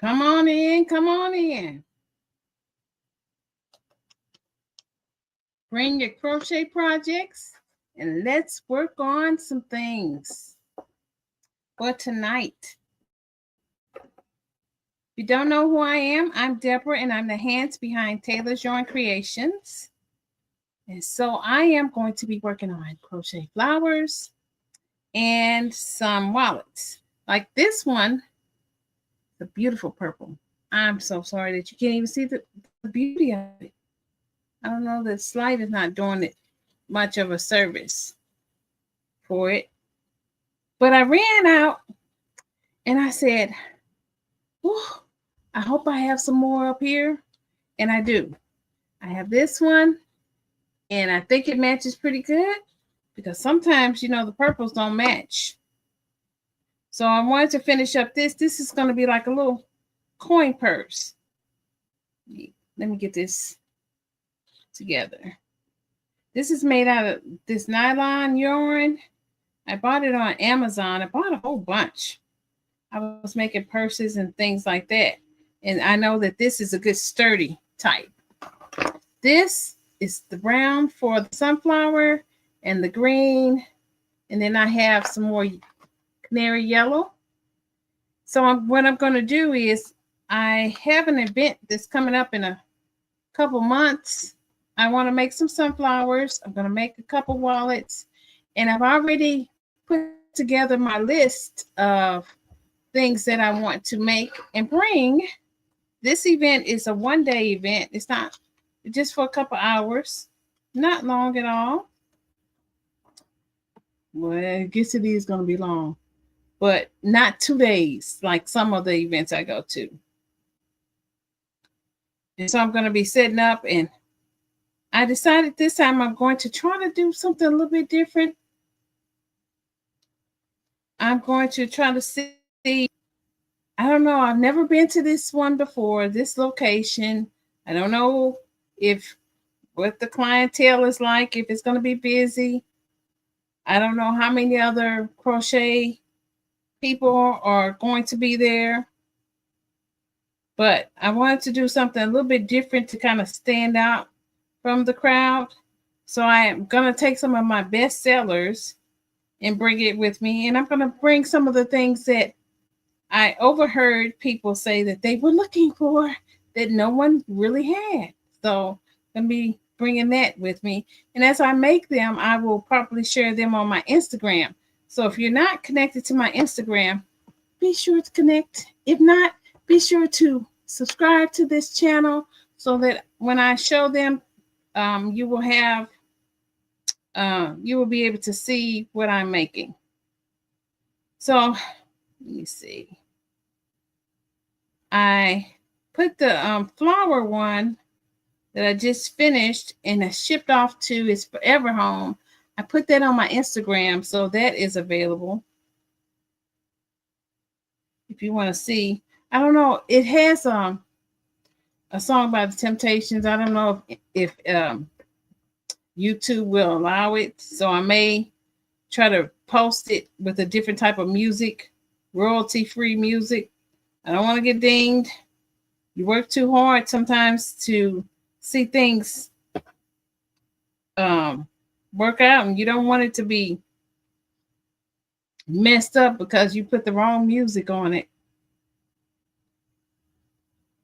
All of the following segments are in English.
Come on in, come on in. Bring your crochet projects and let's work on some things for tonight. If you don't know who I am, I'm Deborah and I'm the hands behind Taylor's Yarn Creations. And so I am going to be working on crochet flowers and some wallets. Like this one, the beautiful purple. I'm so sorry that you can't even see the beauty of it. I don't know, the slide is not doing it much of a service for it. But I ran out and I said, I hope I have some more up here. And I do. I have this one and I think it matches pretty good because sometimes, you know, the purples don't match. So I wanted to finish up this. This is going to be like a little coin purse. Let me get this together. This is made out of this nylon yarn. I bought it on Amazon. I bought a whole bunch. I was making purses and things like that. And I know that this is a good sturdy type. This is the brown for the sunflower and the green. And then I have some more canary yellow. So what I'm going to do is I have an event that's coming up in a couple months. I want to make some sunflowers. I'm going to make a couple wallets. And I've already put together my list of things that I want to make and bring. This event is a one-day event. It's not just for a couple hours. Not long at all. Well, I guess it is going to be long. But not 2 days like some of the events I go to. And so I'm going to be setting up, and I decided this time I'm going to try to do something a little bit different. I'm going to try to see, I don't know, I've never been to this one before, this location. I don't know what the clientele is like, if it's going to be busy. I don't know how many other crochet people are going to be there. But I wanted to do something a little bit different to kind of stand out from the crowd. So I am going to take some of my best sellers and bring it with me. And I'm going to bring some of the things that I overheard people say that they were looking for that no one really had. So I'm going to be bringing that with me. And as I make them, I will probably share them on my Instagram. So if you're not connected to my Instagram, be sure to connect. If not, be sure to subscribe to this channel so that when I show them, you will be able to see what I'm making. So let me see. I put the flower one that I just finished and I shipped off to is Forever Home. I put that on my Instagram, so that is available. If you want to see, I don't know. It has a song by the Temptations. I don't know if YouTube will allow it, so I may try to post it with a different type of music, royalty-free music. I don't want to get dinged. You work too hard sometimes to see things work out, and you don't want it to be messed up because you put the wrong music on it.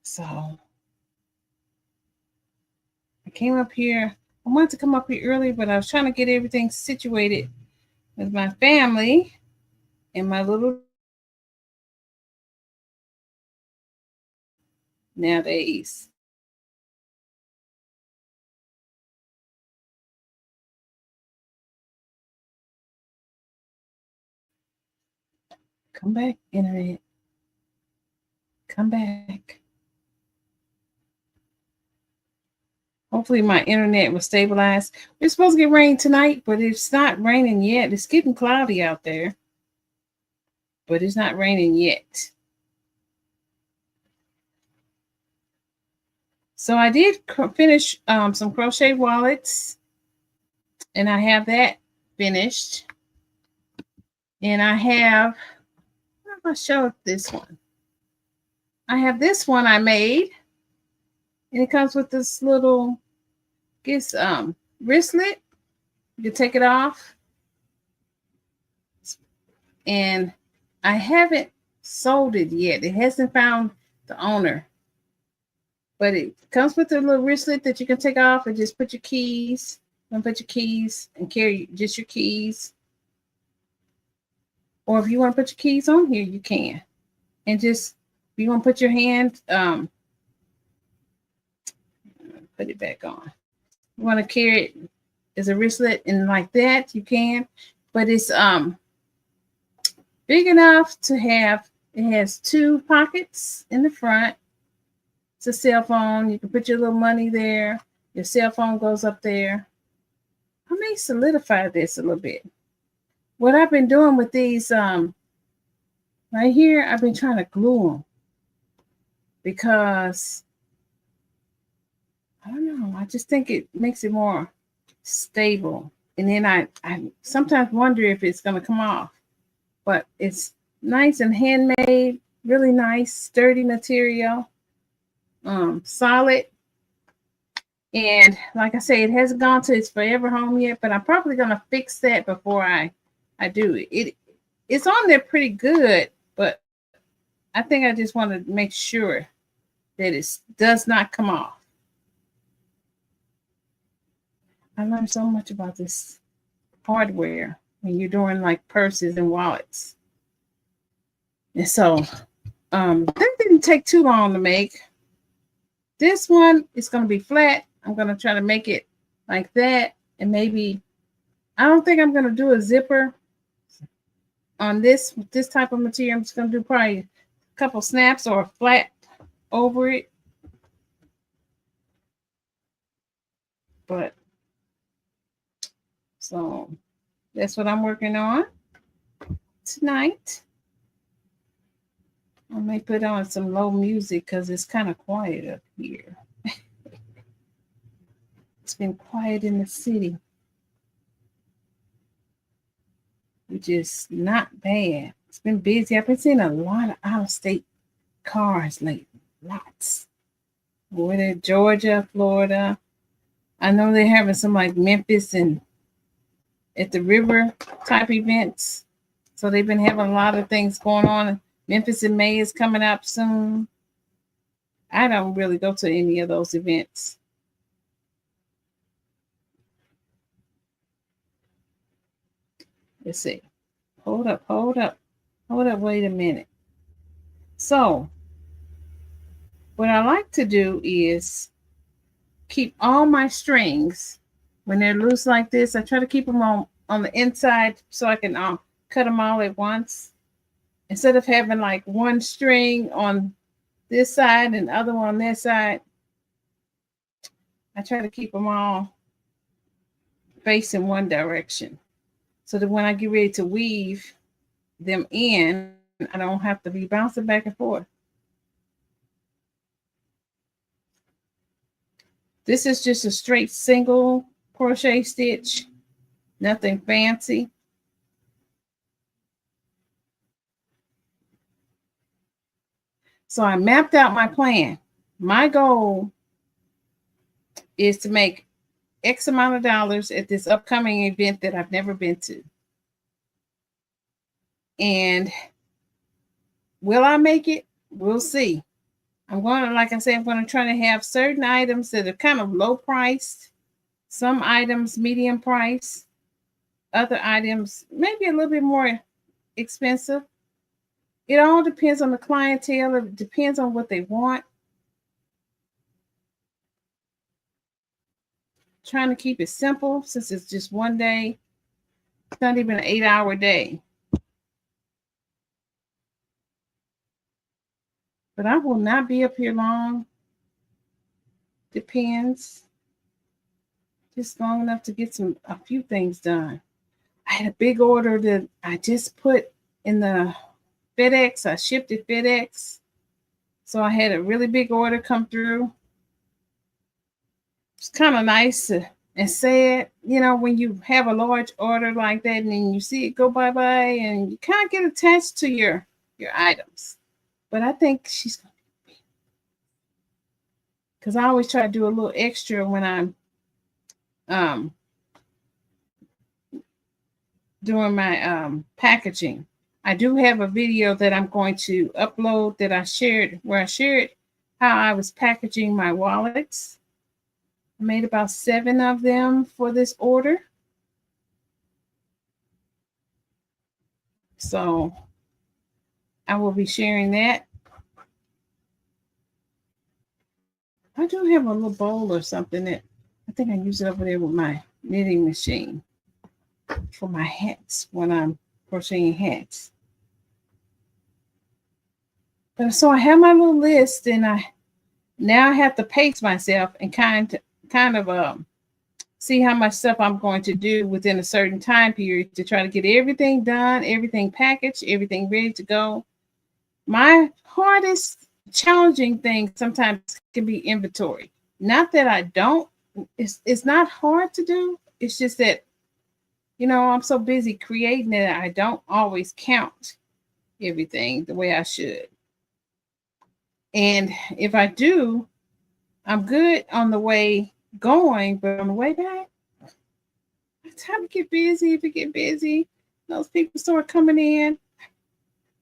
So I came up here. I wanted to come up here early, but I was trying to get everything situated with my family and my little nowadays. Come back, internet. Come back. Hopefully my internet will stabilize. We're supposed to get rain tonight, but it's not raining yet. It's getting cloudy out there, but it's not raining yet. So I did finish some crochet wallets, and I have that finished. And I have, what if I show this one? I have this one I made, and it comes with this little, wristlet. You can take it off, and I haven't sold it yet. It hasn't found the owner, but it comes with a little wristlet that you can take off and just put your keys. And put your keys and carry just your keys. Or if you want to put your keys on here, you can. And just, if you want to put your hand, put it back on. You want to carry it as a wristlet and like that, you can. But it's big enough to have, it has 2 pockets in the front. It's a cell phone. You can put your little money there. Your cell phone goes up there. I may solidify this a little bit. What I've been doing with these right here, I've been trying to glue them because I don't know. I just think it makes it more stable. And then I sometimes wonder if it's going to come off. But it's nice and handmade, really nice, sturdy material, solid. And like I say, it hasn't gone to its forever home yet, but I'm probably going to fix that before I do it. It's on there pretty good, but I think I just want to make sure that it does not come off. I learned so much about this hardware when you're doing like purses and wallets. And so that didn't take too long to make. This one is going to be flat. I'm going to try to make it like that. And maybe, I don't think I'm going to do a zipper on this type of material. I'm just going to do probably a couple snaps or a flat over it. But, so that's what I'm working on tonight. I may put on some low music because it's kind of quiet up here. It's been quiet in the city, which is not bad. It's been busy. I've been seeing a lot of out-of-state cars lately. Lots. Whether Georgia, Florida. I know they're having some like Memphis and at the river type events. So they've been having a lot of things going on. Memphis in May is coming up soon. I don't really go to any of those events. Let's see. Hold up. Wait a minute. So what I like to do is keep all my strings when they're loose like this. I try to keep them on the inside so I can cut them all at once. Instead of having like one string on this side and the other one on that side, I try to keep them all facing one direction so that when I get ready to weave them in, I don't have to be bouncing back and forth. This is just a straight single crochet stitch, nothing fancy. So I mapped out my plan. My goal is to make X amount of dollars at this upcoming event that I've never been to. And will I make it? We'll see. I'm going to, like I said, I'm going to try to have certain items that are kind of low priced, some items medium price, other items maybe a little bit more expensive. It all depends on the clientele. It depends on what they want. Trying to keep it simple since it's just one day. It's not even an 8-hour day. But I will not be up here long. Depends. Just long enough to get a few things done. I had a big order that I just put in the FedEx. I shipped it FedEx. So I had a really big order come through. It's kind of nice and sad, you know, when you have a large order like that and then you see it go bye-bye and you kind of get attached to your items. But I think she's going to be because I always try to do a little extra when I'm doing my packaging. I do have a video that I'm going to upload that I shared, where I shared how I was packaging my wallets. I made about 7 of them for this order. So I will be sharing that. I do have a little bowl or something that I think I use it over there with my knitting machine for my hats when I'm crocheting hats. But so I have my little list, and I now have to pace myself and kind of see how much stuff I'm going to do within a certain time period to try to get everything done, everything packaged, everything ready to go. My hardest challenging thing sometimes can be inventory. Not that I don't, it's not hard to do. It's just that, I'm so busy creating that I don't always count everything the way I should. And if I do, I'm good on the way going, but on the way back, by the time I get busy, if you get busy, those people start coming in,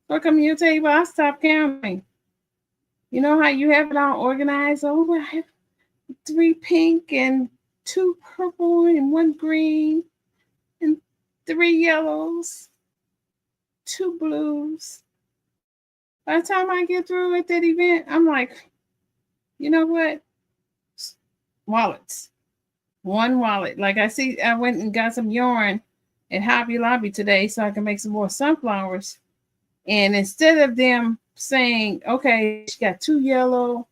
start coming to your table, I stop counting. You know how you have it all organized? Oh, I have 3 pink and 2 purple and 1 green and 3 yellows, 2 blues. By the time I get through at that event, I'm like, you know what? Wallets. 1 wallet. Like I went and got some yarn at Hobby Lobby today so I can make some more sunflowers. And instead of them saying, okay, she got 2 yellow,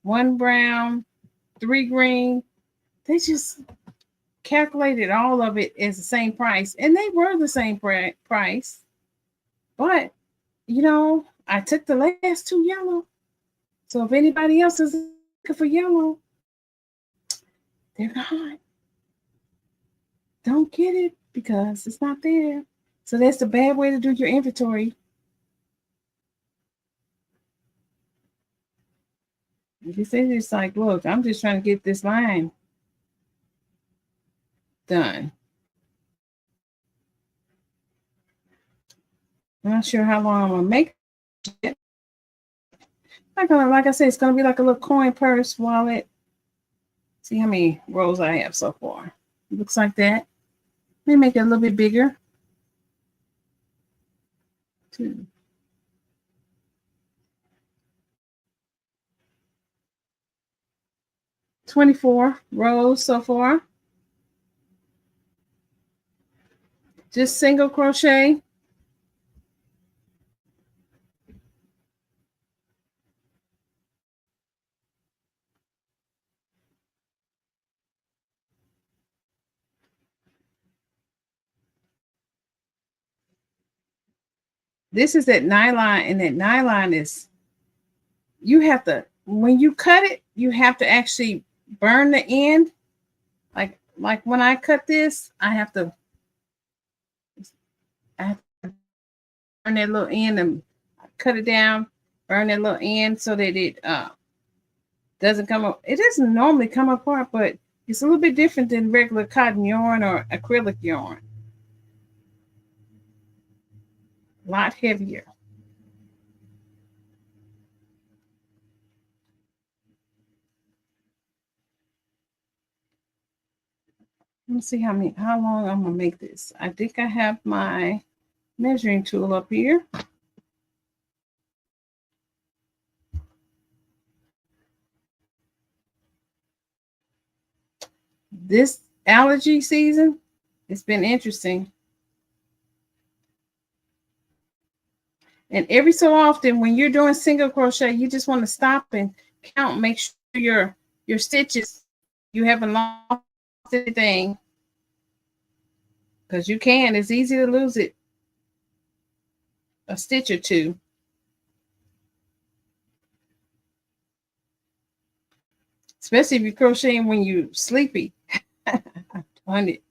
1 brown, 3 green, they just calculated all of it as the same price. And they were the same price. But, I took the last 2 yellow. So if anybody else is looking for yellow, they're gone. Don't get it because it's not there. So that's the bad way to do your inventory. You say it's like, look, I'm just trying to get this line done. I'm not sure how long I'm gonna make it. Like I said, it's gonna be like a little coin purse wallet. See how many rows I have so far. It looks like that. Let me make it a little bit bigger. 2. 24 rows so far. Just single crochet. This is that nylon, and that nylon is, you have to, when you cut it, you have to actually burn the end. Like when I cut this, I have to burn that little end and cut it down, burn that little end so that it doesn't come up. It doesn't normally come apart, but it's a little bit different than regular cotton yarn or acrylic yarn. A lot heavier. Let me see how long I'm gonna make this. I think I have my measuring tool up here. This allergy season, it's been interesting. And every so often, when you're doing single crochet, you just want to stop and count, make sure your stitches, you haven't lost anything. Because you can, it's easy to lose it. A stitch or two. Especially if you're crocheting when you're sleepy. I'm doing it.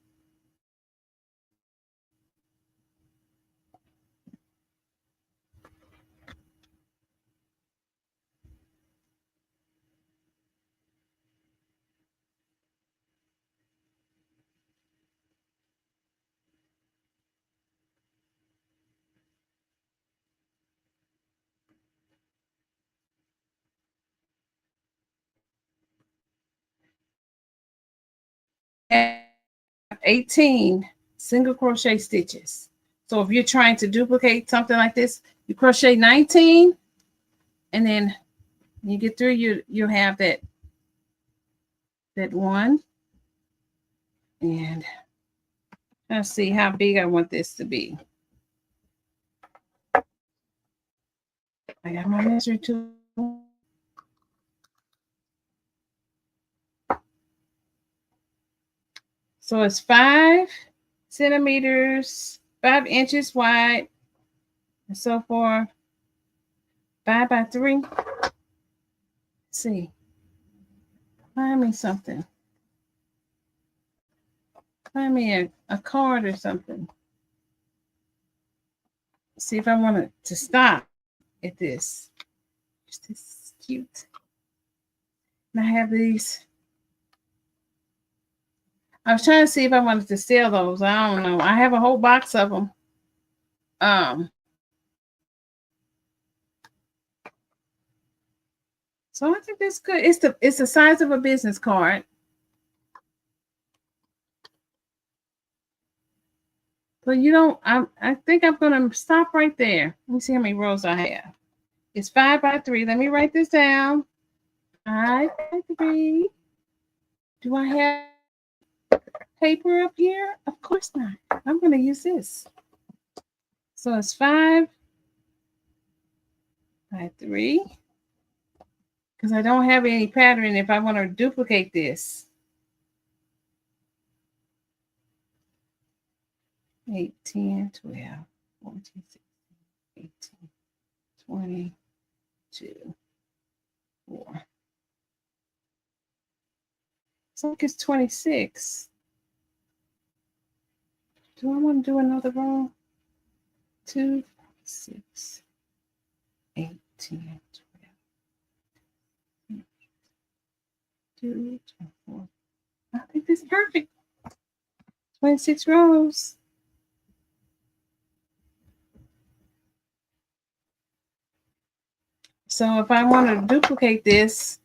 18 single crochet stitches. So if you're trying to duplicate something like this, you crochet 19, and then you get through, you'll have that one. And let's see how big I want this to be. I got my measuring tool. So it's 5 centimeters, 5 inches wide, and so forth. 5 by 3. Let's see. Find me something. Find me a card or something. See if I want it to stop at this. This is cute. And I have these. I was trying to see if I wanted to sell those. I don't know. I have a whole box of them. So I think that's good. It's the size of a business card. But you don't, I think I'm gonna stop right there. Let me see how many rows I have. It's 5 by 3. Let me write this down. 5 by 3. Do I have paper up here? Of course not. I'm gonna use this. So it's 5 by 3. Because I don't have any pattern if I want to duplicate this. 8, 10, 12, 14, 16, 18, 20, 2, 4. So it's 26. Do I want to do another row? 2, 6, 8, 10, 12, 2, 24. I think this is perfect. 26 rows. So if I want to duplicate this,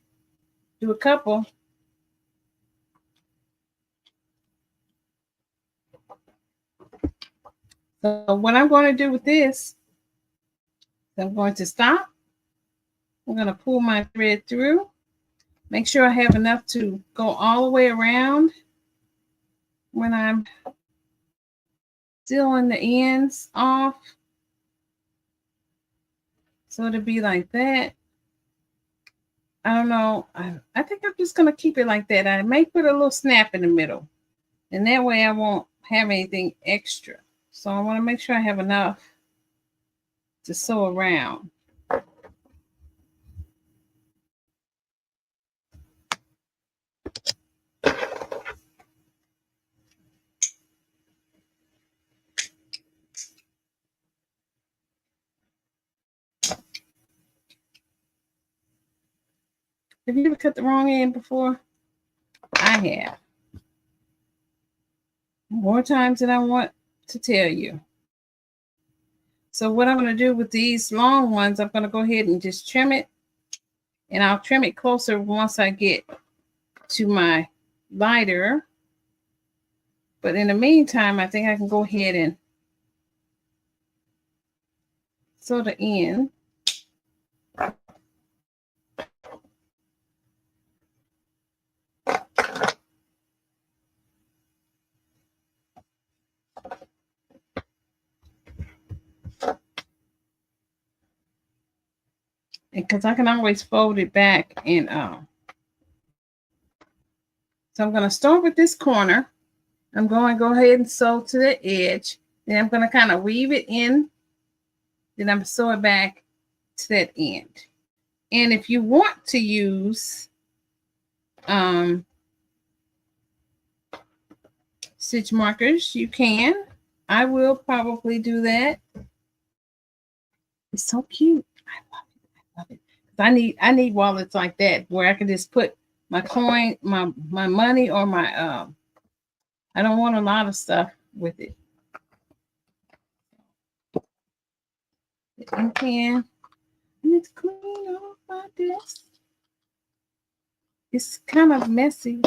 do a couple. So what I'm going to do with this, I'm going to stop. I'm going to pull my thread through. Make sure I have enough to go all the way around when I'm sealing the ends off. So it'll be like that. I don't know. I think I'm just going to keep it like that. I may put a little snap in the middle. And that way I won't have anything extra. So I want to make sure I have enough to sew around. Have you ever cut the wrong end before? I have. More times than I want to tell you. So what I'm going to do with these long ones, I'm going to go ahead and just trim it. And I'll trim it closer once I get to my lighter. But in the meantime, I think I can go ahead and sew the end. Because I can always fold it back and so I'm going to start with this corner. I'm going to go ahead and sew to the edge. Then I'm going to kind of weave it in. Then I'm sew it back to that end. And if you want to use stitch markers, you can. I will probably do that. It's so cute. I love it. I love it. I need wallets like that where I can just put my coin, my money, or my I don't want a lot of stuff with it. The ink pen. I need to clean off my desk. It's kind of messy.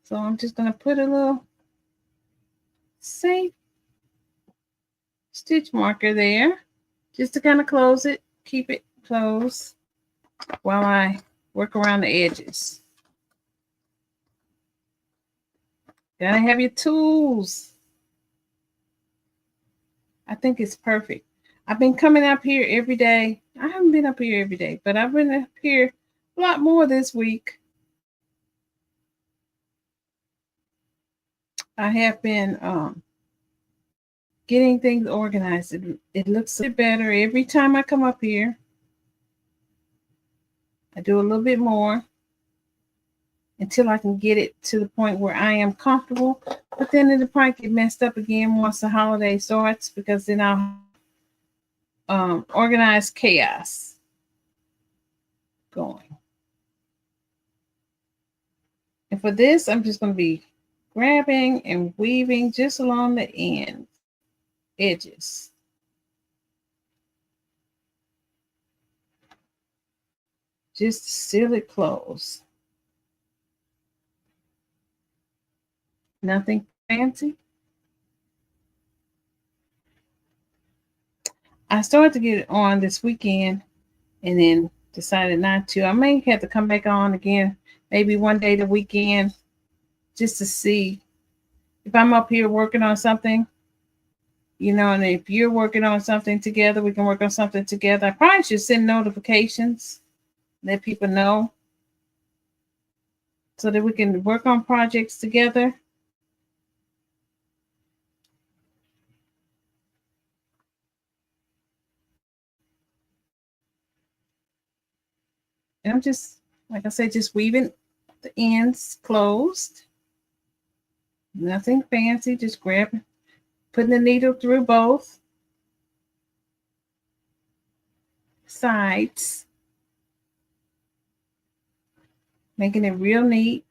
So I'm just going to put a little safe stitch marker there just to kind of close it, keep it closed while I work around the edges. Gotta have your tools. I think it's perfect. I've been coming up here every day. I haven't been up here every day, but I've been up here a lot more this week. I have been getting things organized. It looks a bit better every time I come up here. I do a little bit more until I can get it to the point where I am comfortable. But then it'll probably get messed up again once the holiday starts, because then I'll organize chaos going. And for this, I'm just going to be grabbing and weaving just along the edges. Just to seal it closed. Nothing fancy. I started to get it on this weekend and then decided not to. I may have to come back on again, maybe one day the weekend, just to see if I'm up here working on something, you know, and if you're working on something together, we can work on something together. I probably should send notifications, let people know, so that we can work on projects together. And I'm just, like I said, just weaving the ends closed. Nothing fancy, just grabbing, putting the needle through both sides, making it real neat.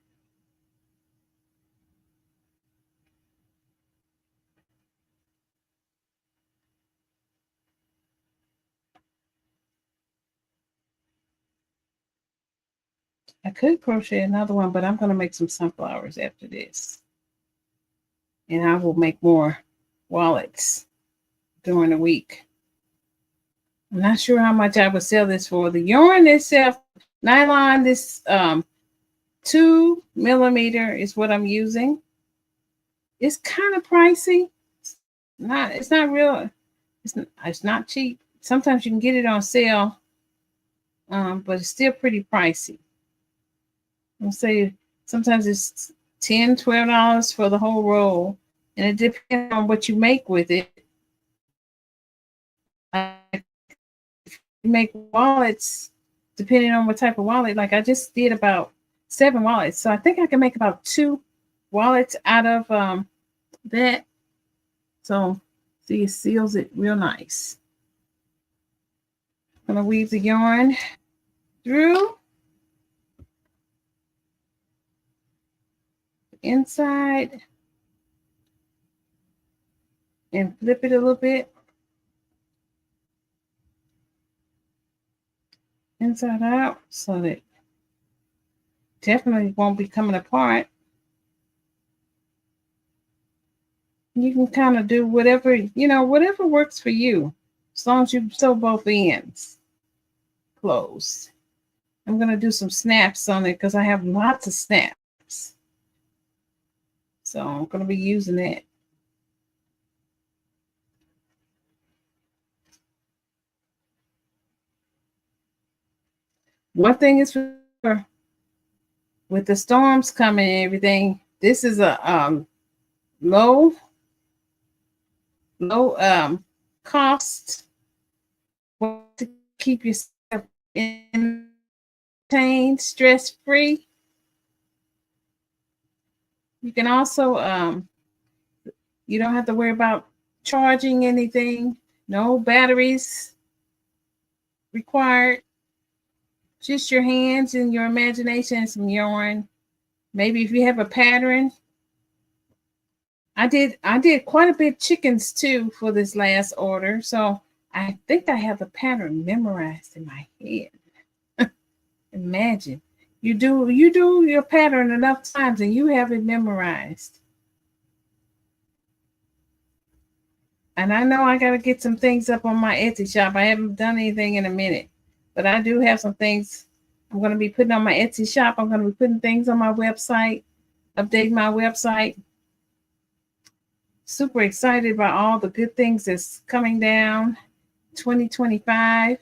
I could crochet another one, but I'm going to make some sunflowers after this. And I will make more wallets during the week. I'm not sure how much I would sell this for. The yarn itself, nylon, this 2 millimeter is what I'm using. It's kind of pricey. It's not cheap. Sometimes you can get it on sale, but it's still pretty pricey. I'll say sometimes it's $10, $12 for the whole roll, and it depends on what you make with it. You make wallets depending on what type of wallet. Like I just did about 7 wallets, so I think I can make about 2 wallets out of that. So see, it seals it real nice. I'm gonna weave the yarn through the inside and flip it a little bit inside out, so that definitely won't be coming apart. You can kind of do whatever, whatever works for you, as long as you sew both ends closed. I'm going to do some snaps on it because I have lots of snaps. So I'm going to be using that. One thing is for, with the storms coming and everything, this is a low cost to keep yourself entertained, stress-free. You can also you don't have to worry about charging anything. No batteries required. Just your hands and your imagination and some yarn. Maybe if you have a pattern. I did quite a bit chickens too for this last order. So I think I have the pattern memorized in my head. Imagine. You do your pattern enough times and you have it memorized. And I know I got to get some things up on my Etsy shop. I haven't done anything in a minute, but I do have some things I'm going to be putting on my Etsy shop. I'm going to be putting things on my website, updating my website. Super excited about all the good things that's coming down 2025.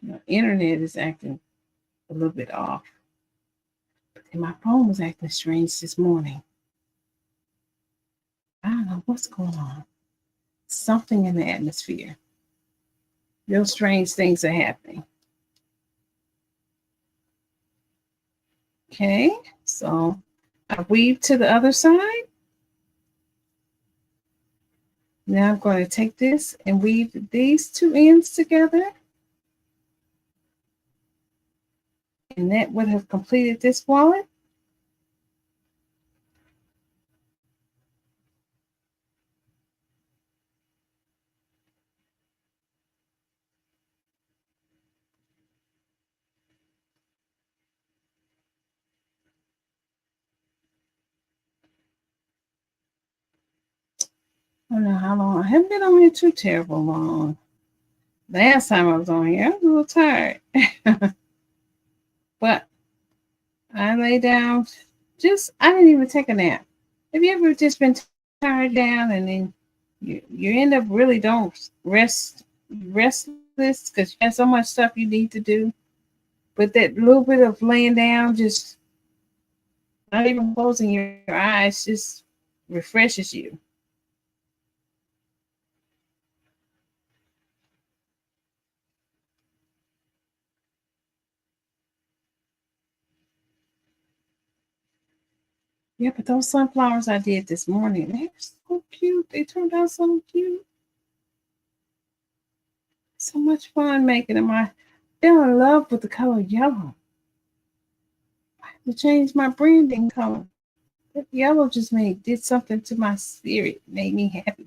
My internet is acting a little bit off. And my phone was acting strange this morning. I don't know what's going on. Something in the atmosphere. Real strange things are happening. Okay, so I weave to the other side. Now I'm going to take this and weave these two ends together. And that would have completed this wallet. I don't know how long. I haven't been on here too terrible long. Last time I was on here, I was a little tired. But I lay down. I didn't even take a nap. Have you ever just been tired down and then you end up really don't restless because you have so much stuff you need to do? But that little bit of laying down, just not even closing your eyes, just refreshes you. Yeah, but those sunflowers I did this morning, they're so cute. They turned out so cute. So much fun making them. I fell in love with the color yellow. I had to change my branding color. That yellow just did something to my spirit, made me happy.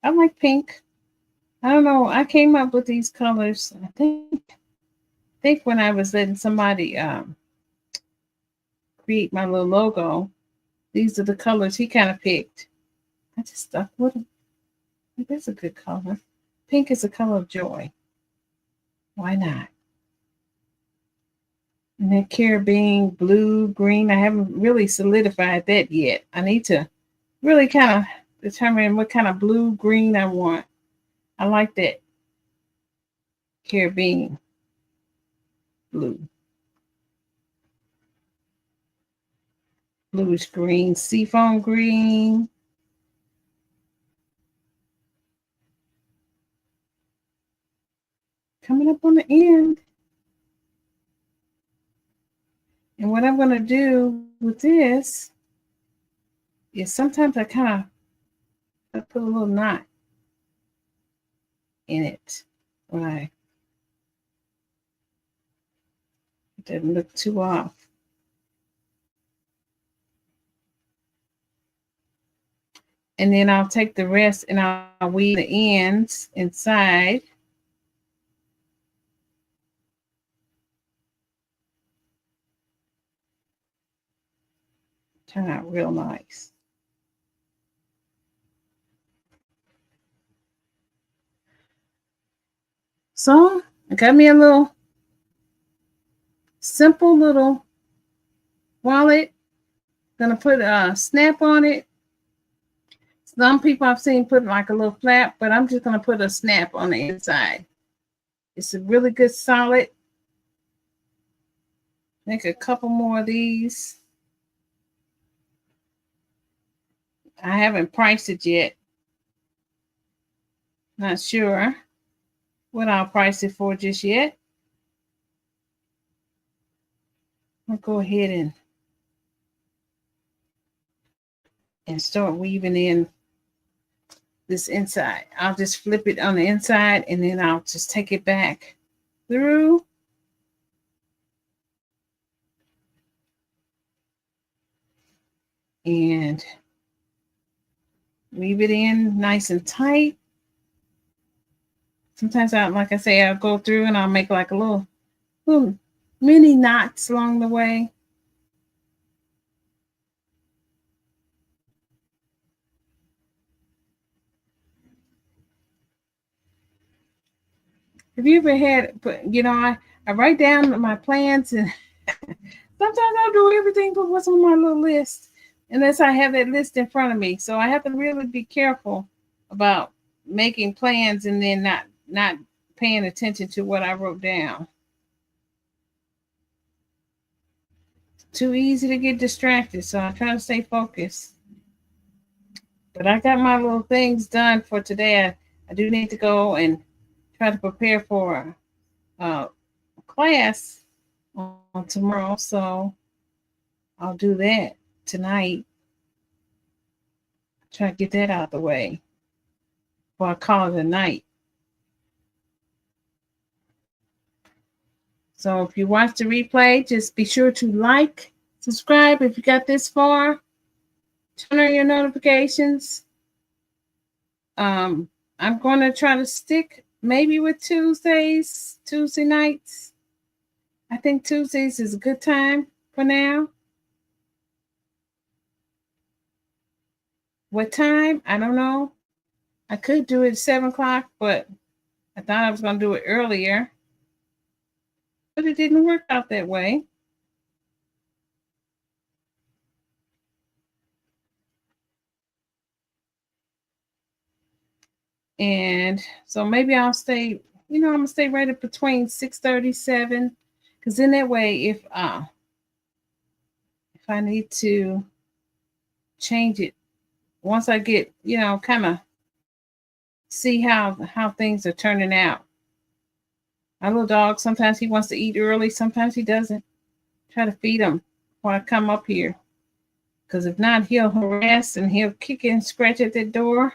I like pink. I don't know. I came up with these colors. I think when I was letting somebody create my little logo, these are the colors he kind of picked. I just stuck with them. That's a good color. Pink is a color of joy. Why not? And that carabine blue, green, I haven't really solidified that yet. I need to really kind of determine what kind of blue, green I want. I like that carabine blue. Bluish green, seafoam green. Coming up on the end. And what I'm going to do with this is sometimes I kind of put a little knot in it when it doesn't look too off. And then I'll take the rest and I'll weave the ends inside. Turn out real nice. So I got me a little simple little wallet. Gonna put a snap on it. Some people I've seen put like a little flap, but I'm just gonna put a snap on the inside. It's a really good solid. Make a couple more of these. I haven't priced it yet. Not sure what I'll price it for just yet. I'll go ahead and and start weaving in this inside. I'll just flip it on the inside and then I'll just take it back through. And weave it in nice and tight. Sometimes like I say, I'll go through and I'll make like a little mini knots along the way. Have you ever had, I write down my plans and sometimes I'll do everything but what's on my little list unless I have that list in front of me. So I have to really be careful about making plans and then not paying attention to what I wrote down. Too easy to get distracted, so I try to stay focused. But I got my little things done for today. I do need to go and try to prepare for class on tomorrow, so I'll do that tonight. Try to get that out of the way before I call it a night. So if you watch the replay, just be sure to like, subscribe if you got this far. Turn on your notifications. I'm going to try to stick maybe with Tuesday nights. I think Tuesdays is a good time for now. What time? I don't know. I could do it at 7 o'clock, but I thought I was going to do it earlier. But it didn't work out that way. And so maybe I'll stay, I'm going to stay right up between 6:30, 7. Because in that way, if I need to change it, once I get, kind of see how things are turning out. My little dog, sometimes he wants to eat early, sometimes he doesn't. Try to feed him before I come up here. Because if not, he'll harass and he'll kick and scratch at the door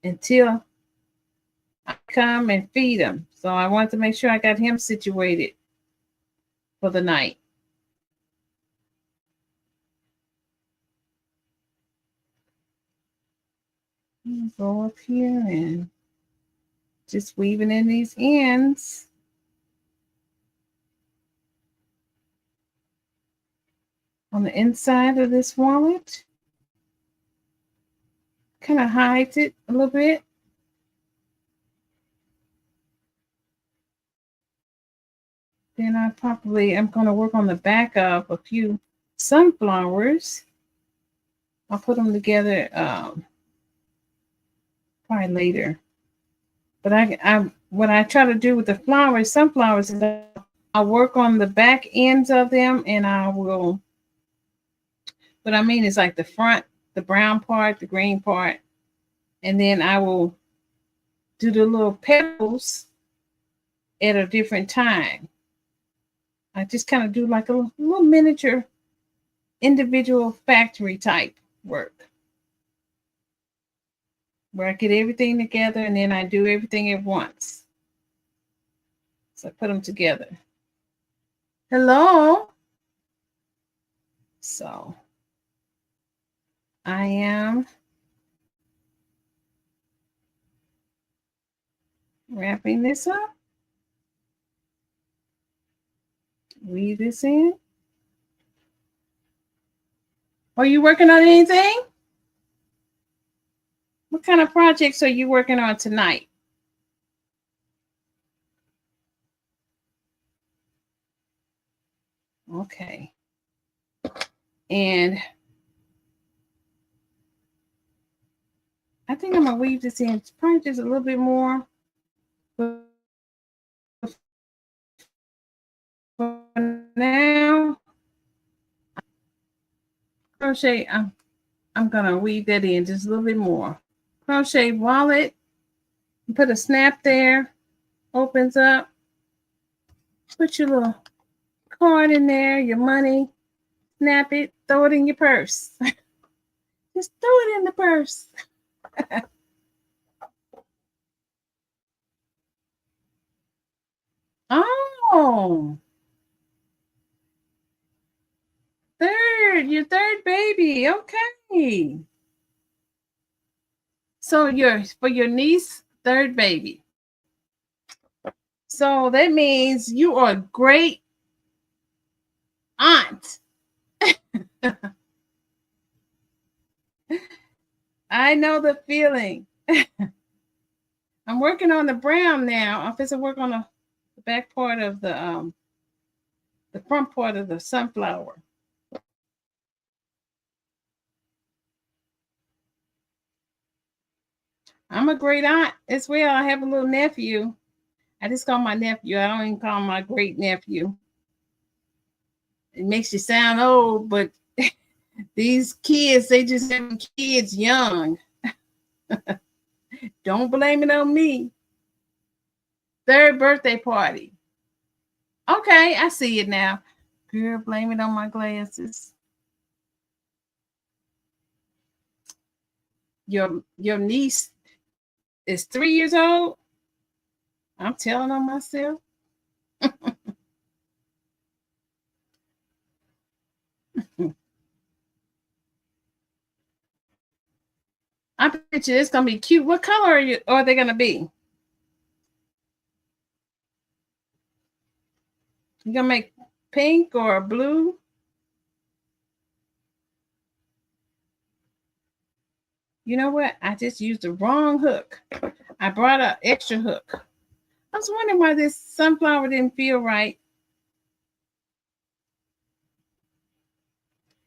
until I come and feed him. So I want to make sure I got him situated for the night. Go up here and just weaving in these ends. On the inside of this wallet. Kind of hides it a little bit. Then I'm going to work on the back of a few sunflowers. I'll put them together probably later. But what I try to do with the sunflowers, is I'll work on the back ends of them, and I will. What I mean is like the front, the brown part, the green part, and then I will do the little petals at a different time. I just kind of do like a little miniature individual factory type work where I get everything together and then I do everything at once. So I put them together. Hello. So I am wrapping this up. Weave this in. Are you working on anything? What kind of projects are you working on tonight? Okay. And I think I'm going to weave this in probably just a little bit more. For now, crochet, I'm going to weave that in just a little bit more. Crochet wallet, put a snap there, opens up, put your little card in there, your money, snap it, throw it in your purse. Just throw it in the purse. Oh, your third baby. Okay. So for your niece, third baby. So that means you are a great aunt. I know the feeling. I'm working on the brown now. I'm supposed to work on the back part of the front part of the sunflower. I'm a great aunt as well. I have a little nephew. I just call my nephew. I don't even call him my great nephew. It makes you sound old, but these kids, they just having kids young. Don't blame it on me. Third birthday party. Okay, I see it now. Girl, blame it on my glasses. Your niece is 3 years old. I'm telling on myself. I bet you it's gonna be cute. What color are they gonna be? You gonna make pink or blue? You know what? I just used the wrong hook. I brought an extra hook. I was wondering why this sunflower didn't feel right.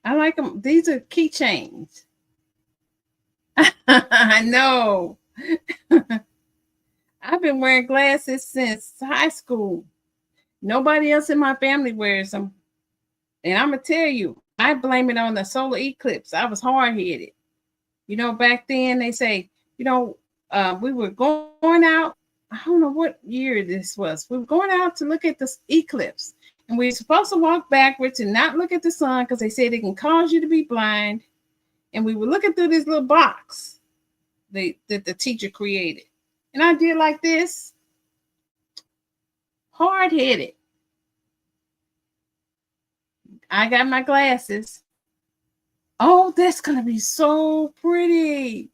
I like them. These are keychains. I know. I've been wearing glasses since high school. Nobody else in my family wears them. And I'm going to tell you, I blame it on the solar eclipse. I was hard headed. You know, back then they say, we were going out. I don't know what year this was. We were going out to look at the eclipse. And we were supposed to walk backwards and not look at the sun because they said it can cause you to be blind. And we were looking through this little box that the teacher created. And I did like this. Hard headed. I got my glasses. Oh, that's going to be so pretty.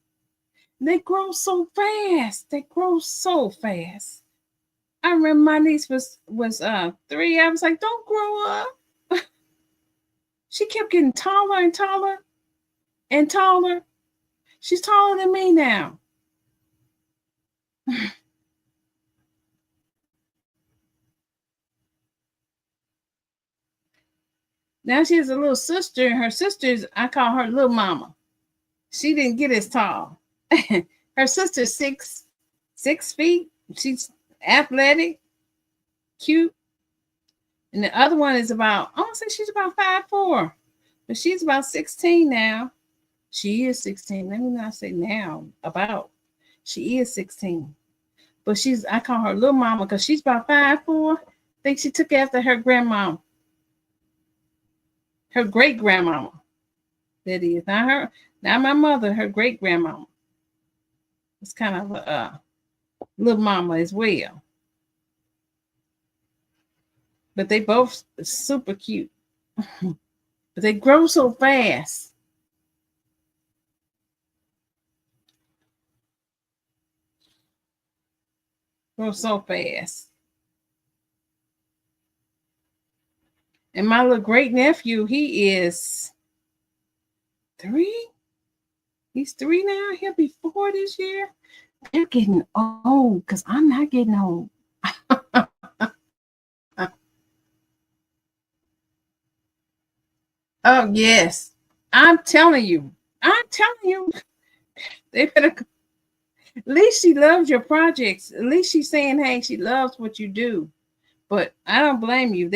They grow so fast. They grow so fast. I remember my niece was 3. I was like, don't grow up. She kept getting taller and taller and taller. She's taller than me now. Now she has a little sister, and her sister's, I call her little mama. She didn't get as tall. Her sister's 6 feet. She's athletic, cute. And the other one is I want to say she's about 5'4", but she's about 16 now. She is 16. Let me not say now, about. She is 16. But I call her little mama because she's about 5'4". I think she took after her grandma. Her great grandmama. That is. Not my mother, her great grandmama. It's kind of a little mama as well. But they both super cute. But they grow so fast. Grow so fast. And my little great nephew, he is 3. He's 3 now. He'll be 4 this year. They're getting old because I'm not getting old. Oh, yes. I'm telling you. They better. At least she loves your projects. At least she's saying, hey, she loves what you do. But I don't blame you.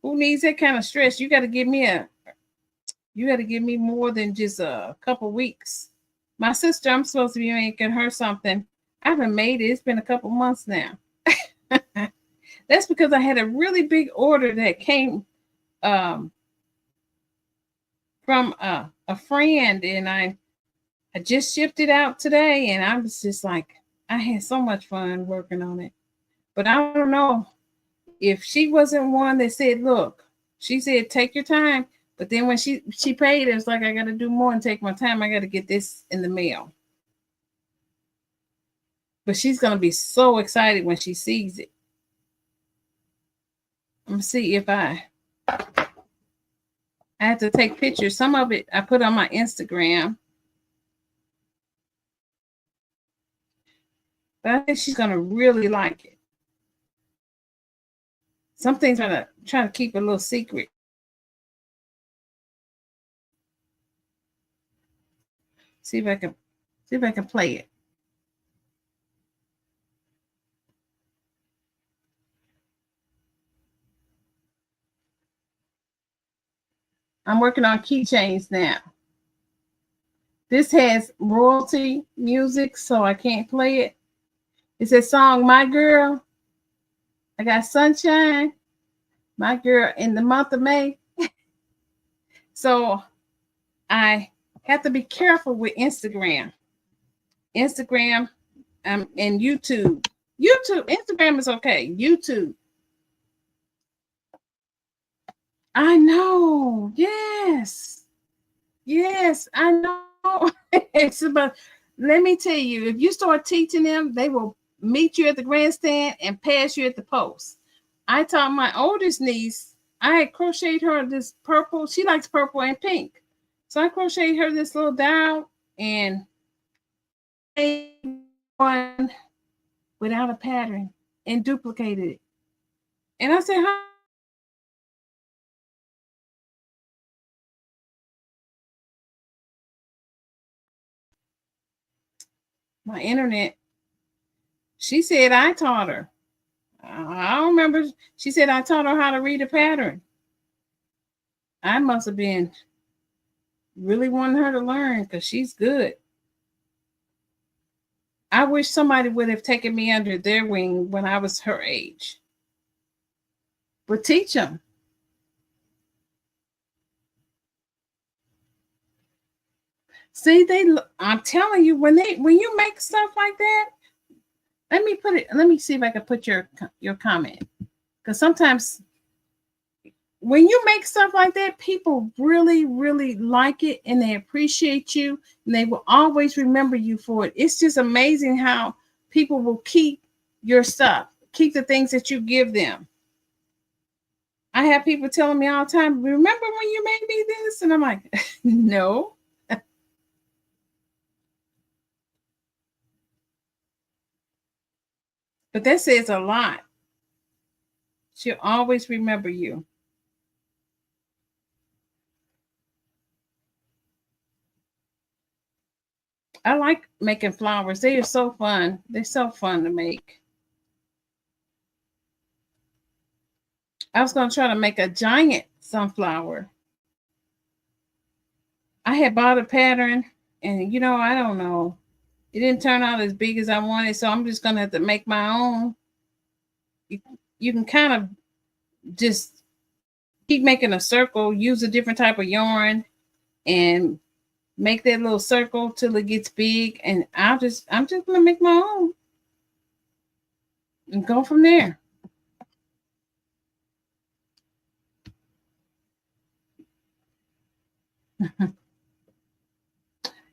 Who needs that kind of stress? You got to give me more than just a couple weeks. My sister, I'm supposed to be making her something. I haven't made it. It's been a couple months now. That's because I had a really big order that came from from a friend, and I just shipped it out today, and I was just like, I had so much fun working on it. But I don't know if she wasn't one that said, look, she said, take your time. But then when she paid, it was like, I got to do more and take my time. I got to get this in the mail. But she's going to be so excited when she sees it. I'm going to see if I have to take pictures. Some of it I put on my Instagram. But I think she's going to really like it. Some things I'm going to try to keep a little secret. See if I can play it. I'm working on keychains now. This has royalty music, so I can't play it. It's a song, My Girl. I got Sunshine, My Girl, in the month of May. So I have to be careful with Instagram. Instagram and YouTube. Instagram is okay. YouTube. I know. Yes. Yes, I know. It's about, let me tell you, if you start teaching them, they will meet you at the grandstand and pass you at the post. I taught my oldest niece, I had crocheted her this purple. She likes purple and pink. So I crocheted her this little doll and made one without a pattern and duplicated it. And I said, how? My internet. She said I taught her. I don't remember. She said I taught her how to read a pattern. I must have been really wanting her to learn because she's good. I wish somebody would have taken me under their wing when I was her age. But teach them. See, I'm telling you, when you make stuff like that, let me see if I can put your comment. Because sometimes when you make stuff like that, people really, really like it and they appreciate you and they will always remember you for it. It's just amazing how people will keep your stuff, keep the things that you give them. I have people telling me all the time, remember when you made me this? And I'm like, no. But that says a lot. She'll always remember you. I like making flowers. They are so fun. They're so fun to make. I was going to try to make a giant sunflower. I had bought a pattern and, I don't know. It didn't turn out as big as I wanted. So I'm just going to have to make my own. You can kind of just keep making a circle, use a different type of yarn and make that little circle till it gets big. And I'm just going to make my own and go from there.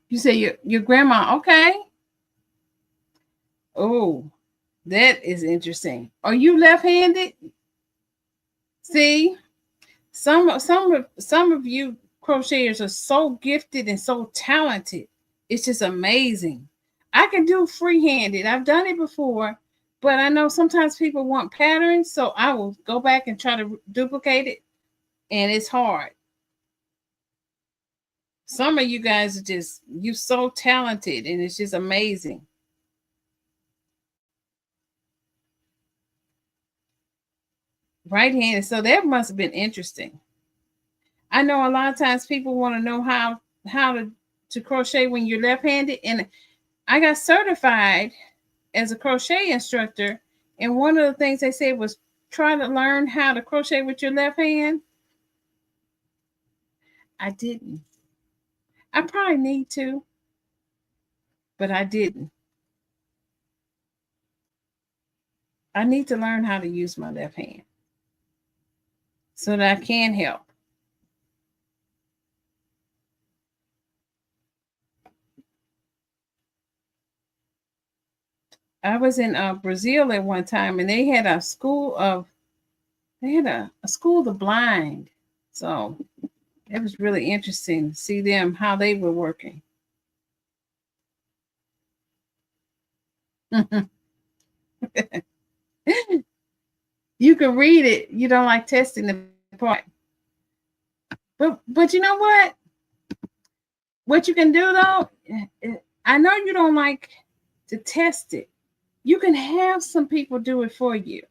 You say your grandma, okay. Oh, that is interesting. Are you left-handed? See, some of you crocheters are so gifted and so talented. It's just amazing. I can do free-handed. I've done it before, but I know sometimes people want patterns, so I will go back and try to duplicate it, and it's hard. Some of you guys are you're so talented, and it's just amazing. Right-handed, so that must have been interesting. I know a lot of times people want to know how to crochet when you're left-handed, and I got certified as a crochet instructor, and one of the things they said was try to learn how to crochet with your left hand. I didn't. I probably need to, but I didn't. I need to learn how to use my left hand so that I can help. I was in Brazil at one time, and they had a school of a school of the blind. So it was really interesting to see them how they were working. You can read it. You don't like testing the part, but you know what? What you can do though, I know you don't like to test it. You can have some people do it for you.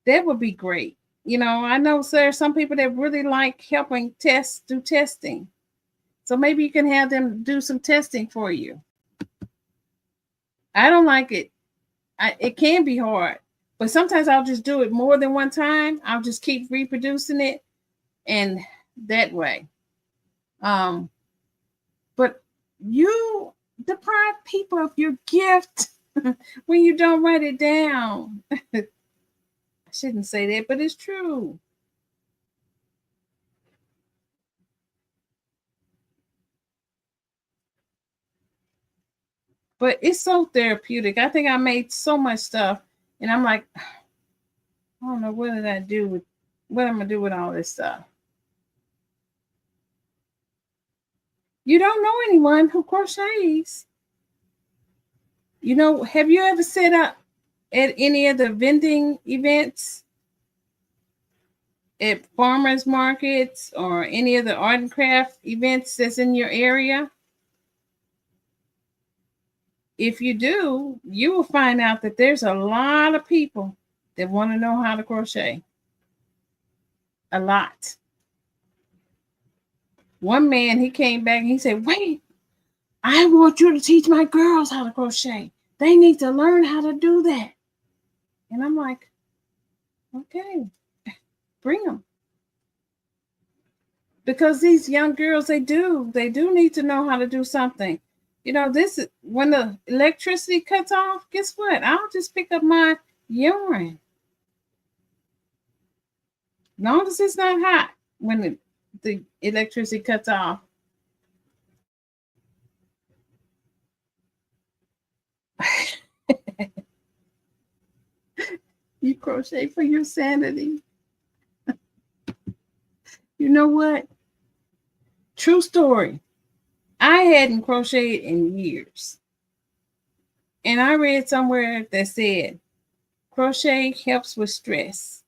That would be great. You know, I know there are some people that really like helping do testing. So maybe you can have them do some testing for you. I don't like it. It can be hard, but sometimes I'll just do it more than one time. I'll just keep reproducing it, and that way. Um, but you deprive people of your gift when you don't write it down. I shouldn't say that, but it's true. But it's so therapeutic. I think I made so much stuff, and I'm like, I don't know what did I do with what I'm gonna do with all this stuff. You don't know anyone who crochets. You know, have you ever set up at any of the vending events at farmers markets or any of the art and craft events that's in your area? If you do, you will find out that there's a lot of people that want to know how to crochet. A lot. One man, he came back and he said, "Wait, I want you to teach my girls how to crochet. They need to learn how to do that." And I'm like, okay, bring them. Because these young girls, they do need to know how to do something. You know, this is when the electricity cuts off, guess what? I'll just pick up my yarn. As long as it's not hot when the electricity cuts off. You crochet for your sanity. You know what? True story. I hadn't crocheted in years. And I read somewhere that said crochet helps with stress.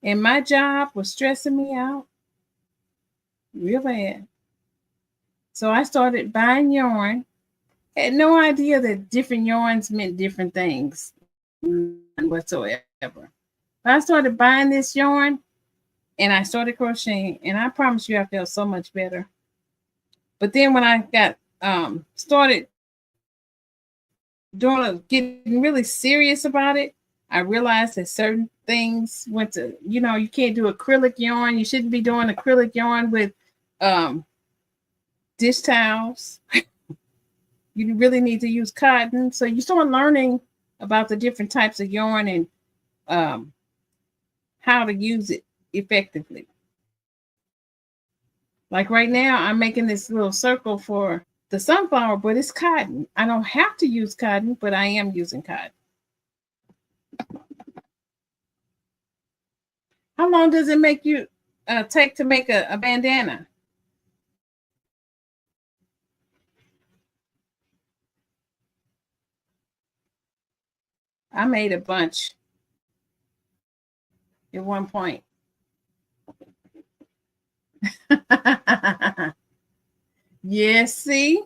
And my job was stressing me out real bad. So I started buying yarn. Had no idea that different yarns meant different things whatsoever. But I started buying this yarn and I started crocheting. And I promise you, I felt so much better. But then when I got started getting really serious about it, I realized that certain things went to, you know, you can't do acrylic yarn. You shouldn't be doing acrylic yarn with dish towels. You really need to use cotton. So you start learning about the different types of yarn and how to use it effectively. Like right now, I'm making this little circle for the sunflower, but it's cotton. I don't have to use cotton, but I am using cotton. How long does it make you take to make a bandana? I made a bunch at one point. Yes, see,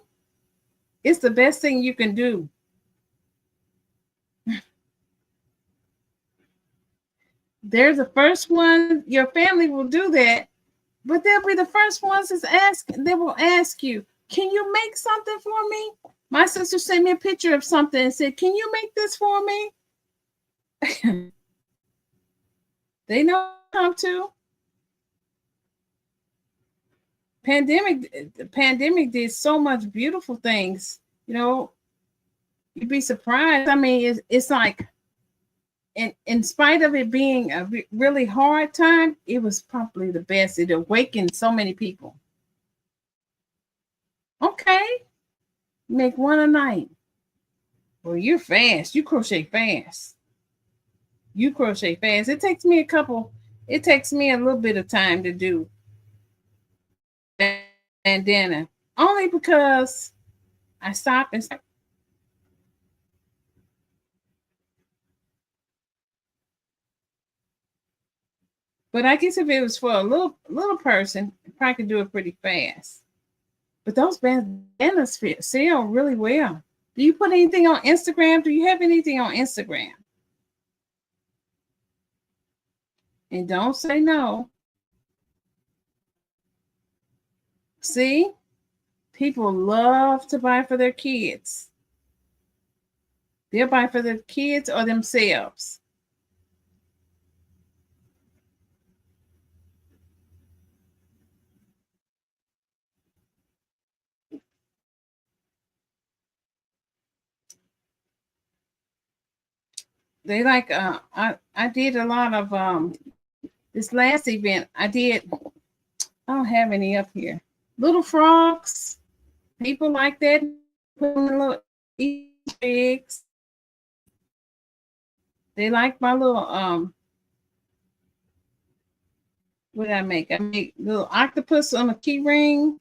it's the best thing you can do. They're the first one. Your family will do that, but they'll be the first ones that's they will ask you, "Can you make something for me?" My sister sent me a picture of something and said, "Can you make this for me?" They know how to. The pandemic did so much beautiful things. You know, you'd be surprised. I mean, it's like, in spite of it being a really hard time, it was probably the best. It awakened so many people. Okay, make one a night. Well, you're fast. You crochet fast. You crochet fast. It takes me a little bit of time to do bandana, only because I stop and start. But I guess if it was for a little person, I probably could do it pretty fast. But those bandanas sell really well. Do you put anything on Instagram? Do you have anything on Instagram? And don't say no. See, people love to buy for their kids. They'll buy for their kids or themselves. They like I did a lot of this last event. I don't have any up here. Little frogs. People like that. Putting little Easter eggs. They like my little what did I make? I make little octopus on a key ring.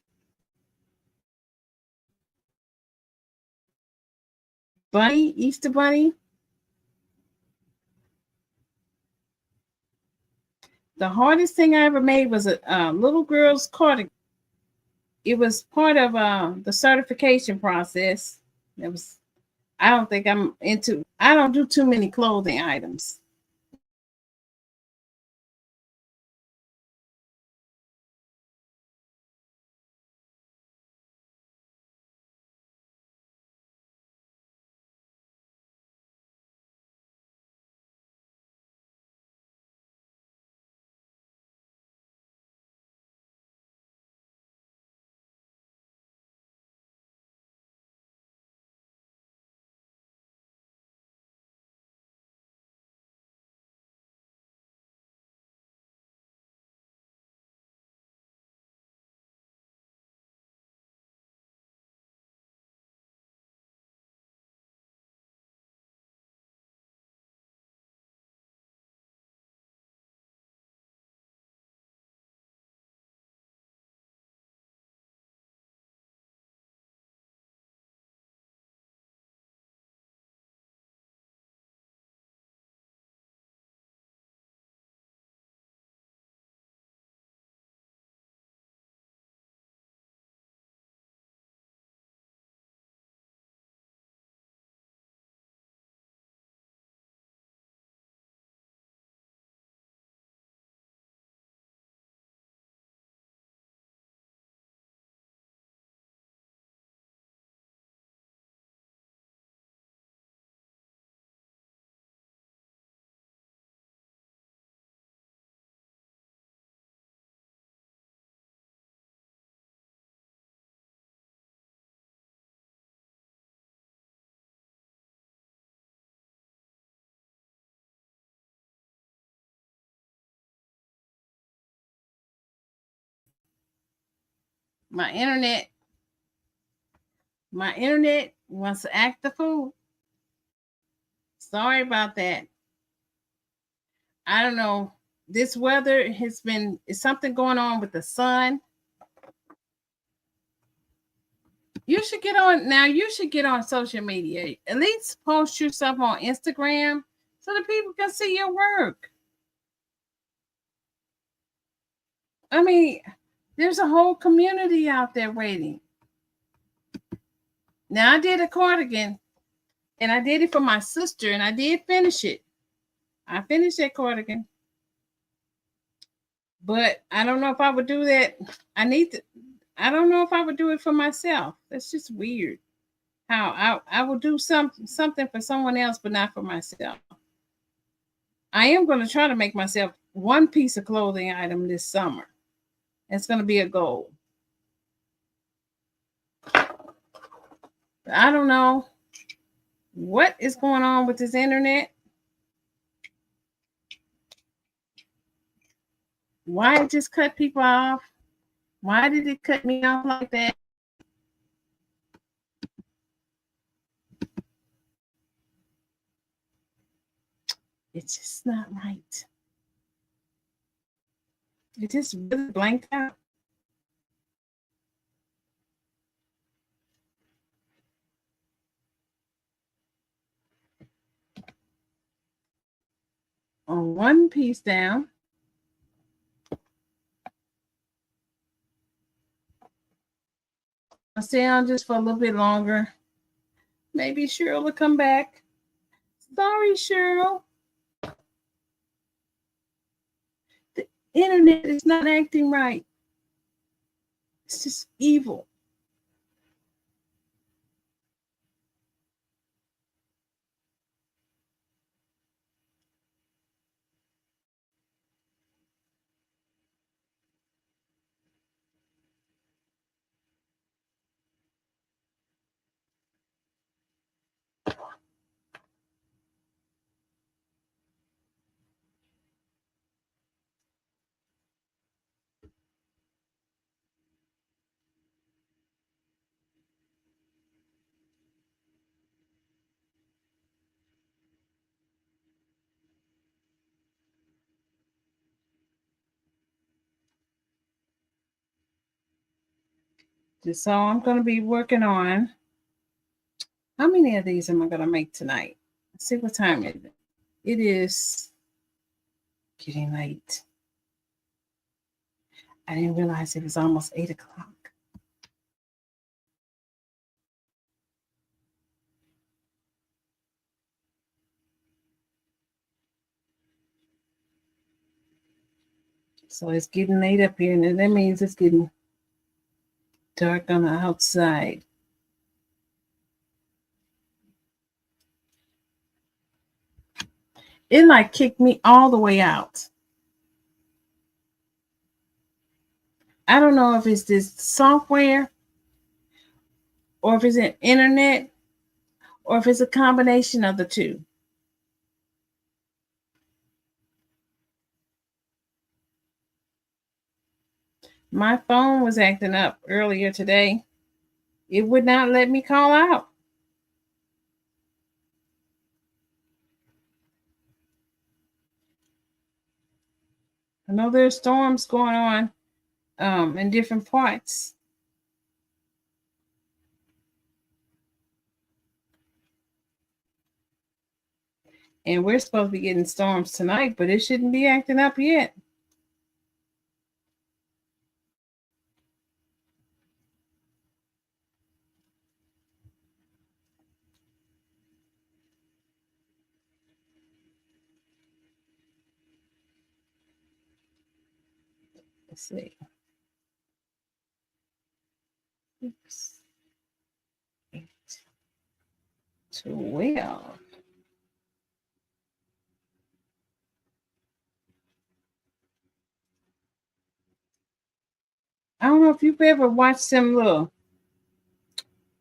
Bunny, Easter bunny. The hardest thing I ever made was a little girl's cardigan. It was part of the certification process. It was. I don't think I'm into. I don't do too many clothing items. My internet, my internet wants to act the fool. Sorry about that. I don't know. This weather has been is something going on with the sun. You should get on now. You should get on social media. At least post yourself on Instagram so that people can see your work. I mean, there's a whole community out there waiting. Now I did a cardigan and I did it for my sister and I did finish it. I finished that cardigan. But I don't know if I would do that. I don't know if I would do it for myself. That's just weird. How I will do something for someone else, but not for myself. I am going to try to make myself one piece of clothing item this summer. It's going to be a goal. I don't know what is going on with this internet. Why it just cut people off? Why did it cut me off like that? It's just not right. It just really blanked out. On one piece down. I'll stay on just for a little bit longer. Maybe Cheryl will come back. Sorry, Cheryl. The internet is not acting right. It's just evil. So I'm going to be working on, how many of these am I going to make tonight? Let's see what time it is. It is getting late. I didn't realize it was almost 8 o'clock. So it's getting late up here, and that means it's getting dark on the outside. It like kicked me all the way out. I don't know if it's this software or if it's an internet or if it's a combination of the two. My phone was acting up earlier today. It would not let me call out. I know there's storms going on in different parts. And we're supposed to be getting storms tonight, but it shouldn't be acting up yet. Let's see. Oops. 8, 12. I don't know if you've ever watched them little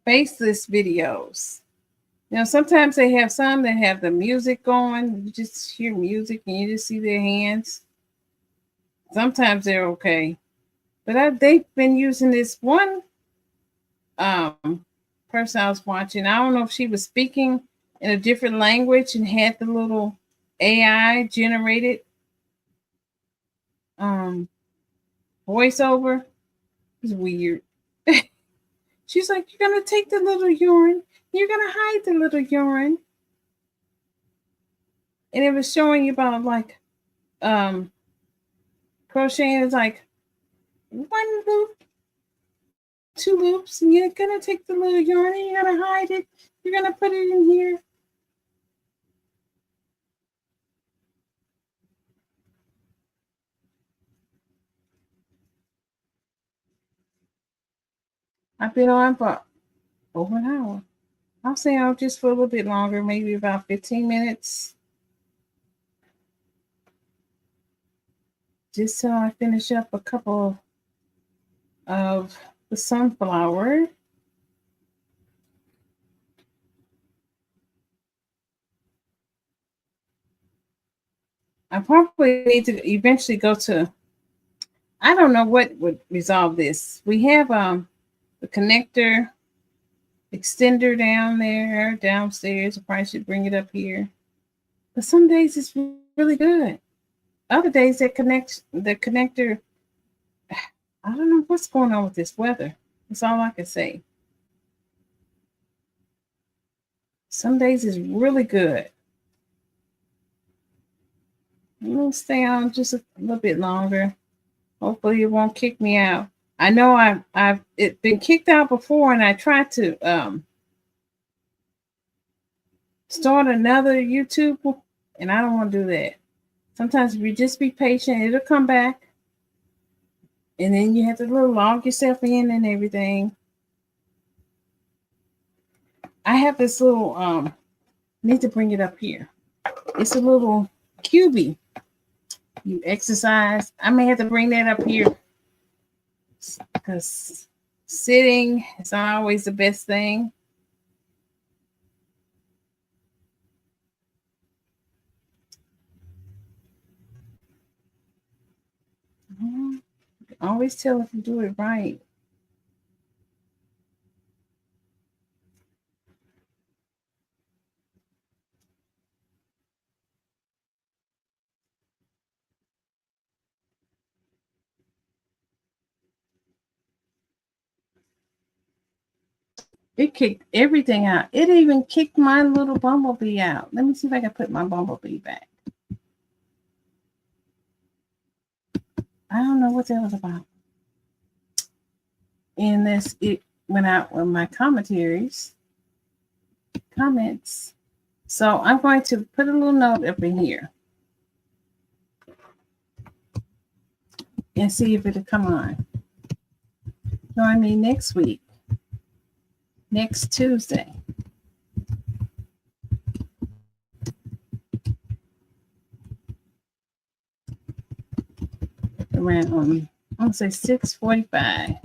faceless videos. You know, sometimes they have some that have the music going. You just hear music and you just see their hands. Sometimes they're okay. But they've been using this one person I was watching. I don't know if she was speaking in a different language and had the little AI generated voiceover. It's weird. She's like, you're gonna take the little urine, you're gonna hide the little urine. And it was showing you about like crocheting is like one loop, 2 loops, and you're gonna take the little yarn and you're gonna hide it. You're gonna put it in here. I've been on for over an hour. I'll stay on just for a little bit longer, maybe about 15 minutes. Just so I finish up a couple of the sunflower. I probably need to eventually go to, I don't know what would resolve this. We have the connector extender down there, downstairs. I probably should bring it up here. But some days it's really good. Other days the connector, I don't know what's going on with this weather. That's all I can say. Some days it's really good. I'm gonna stay on just a little bit longer. Hopefully it won't kick me out. I know I've been kicked out before, and I tried to start another YouTube, and I don't want to do that. Sometimes if you just be patient, it'll come back, and then you have to log yourself in and everything. I have this little need to bring it up here. It's a little cubie. You exercise. I may have to bring that up here because sitting is not always the best thing. Always tell if you do it right. It kicked everything out. It even kicked my little bumblebee out. Let me see if I can put my bumblebee back. I don't know what that was about. And this, it went out with my comments. So I'm going to put a little note up in here and see if it'll come on. Join me next week, next Tuesday. Around, I'm gonna say 6:45.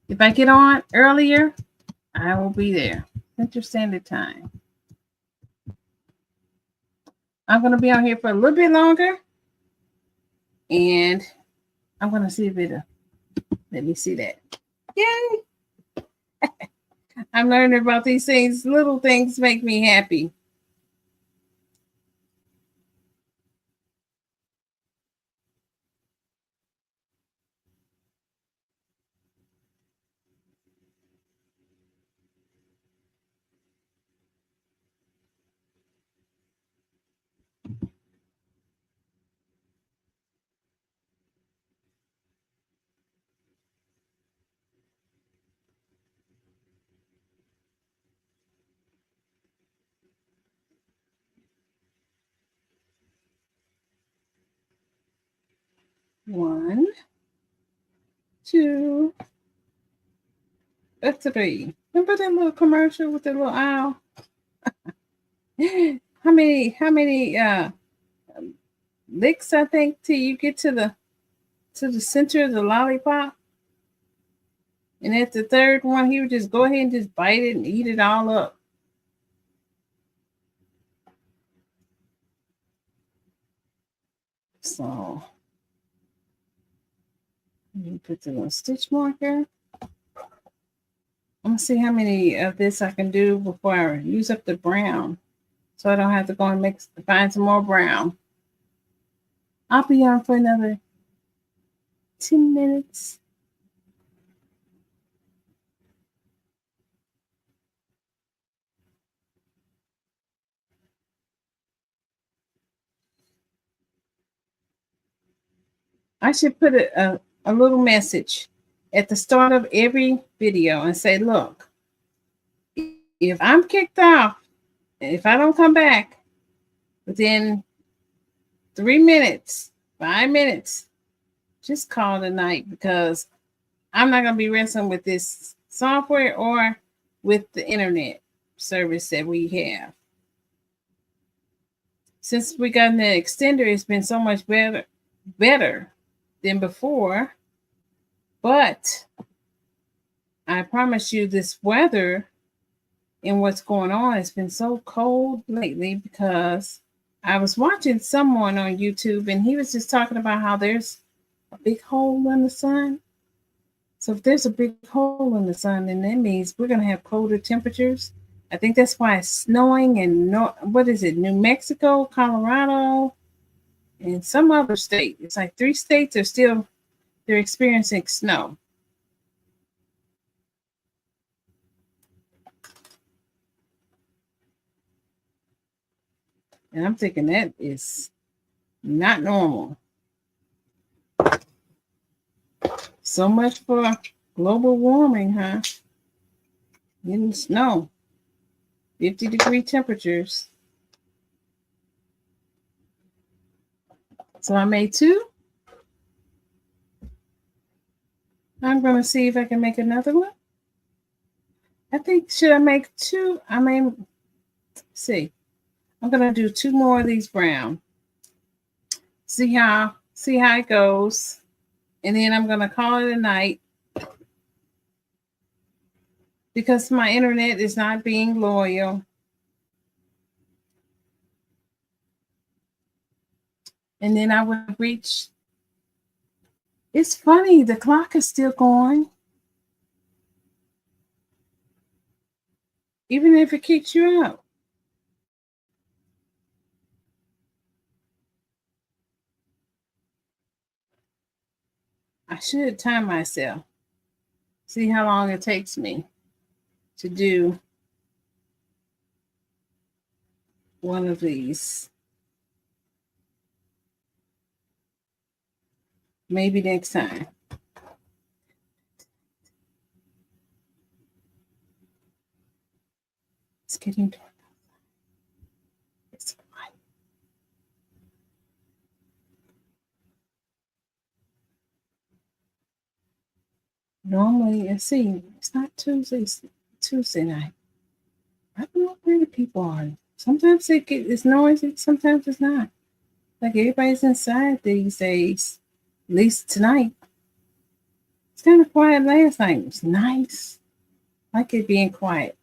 If I get on earlier, I will be there. Central Standard Time. I'm gonna be on here for a little bit longer, and I'm gonna see if it'll let me see that. Yay! I'm learning about these things. Little things make me happy. One, two, three. Remember that little commercial with the little owl? How many licks I think till you get to the center of the lollipop? And at the third one, he would just go ahead and just bite it and eat it all up. So you put the little stitch marker. I'm gonna see how many of this I can do before I use up the brown, so I don't have to go and find some more brown. I'll be on for another 10 minutes. I should put a little message at the start of every video and say, look, if I'm kicked off, if I don't come back within 3 minutes, 5 minutes, just call it a night, because I'm not going to be wrestling with this software or with the internet service that we have. Since we got an extender, it's been so much better than before. But I promise you, this weather and what's going on has been so cold lately, because I was watching someone on YouTube and he was just talking about how there's a big hole in the sun. So if there's a big hole in the sun, then that means we're going to have colder temperatures. I think that's why it's snowing in what is it, New Mexico, Colorado, and some other state. It's like 3 states they're experiencing snow. And I'm thinking that is not normal. So much for global warming, huh? Getting snow, 50-degree temperatures. So I made 2. I'm going to see if I can make another one. I think, should I make 2? I may see. I'm going to do 2 more of these brown. See how it goes. And then I'm going to call it a night because my internet is not being loyal. And then I will reach. It's funny, the clock is still going. Even if it kicks you out. I should time myself. See how long it takes me to do one of these. Maybe next time. It's getting dark. It's quiet. Normally, let's see, it's not Tuesday. It's Tuesday night. I don't know where the people are. Sometimes it's noisy. Sometimes it's not. Like everybody's inside these days. At least tonight. It's kind of quiet last night. It was nice. I like it being quiet.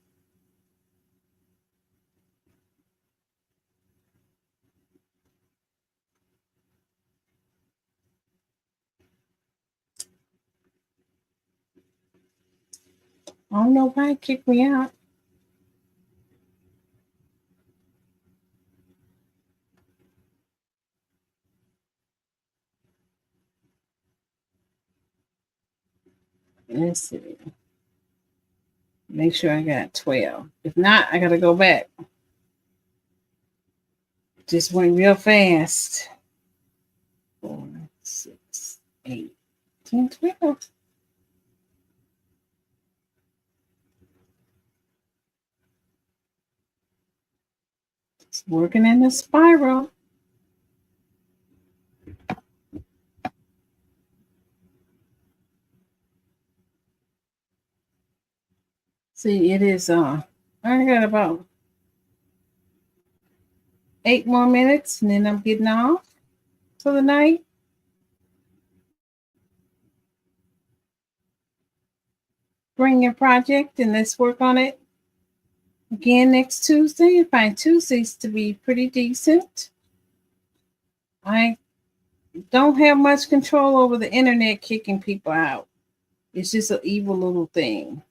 I don't know why it kicked me out. Let's see. Make sure I got 12. If not, I got to go back. Just went real fast. 4, 6, 8, 10, 12. It's working in the spiral. See, it is I got about 8 more minutes and then I'm getting off for the night. Bring your project and let's work on it again next Tuesday. I find Tuesdays to be pretty decent. I don't have much control over the internet kicking people out. It's just an evil little thing.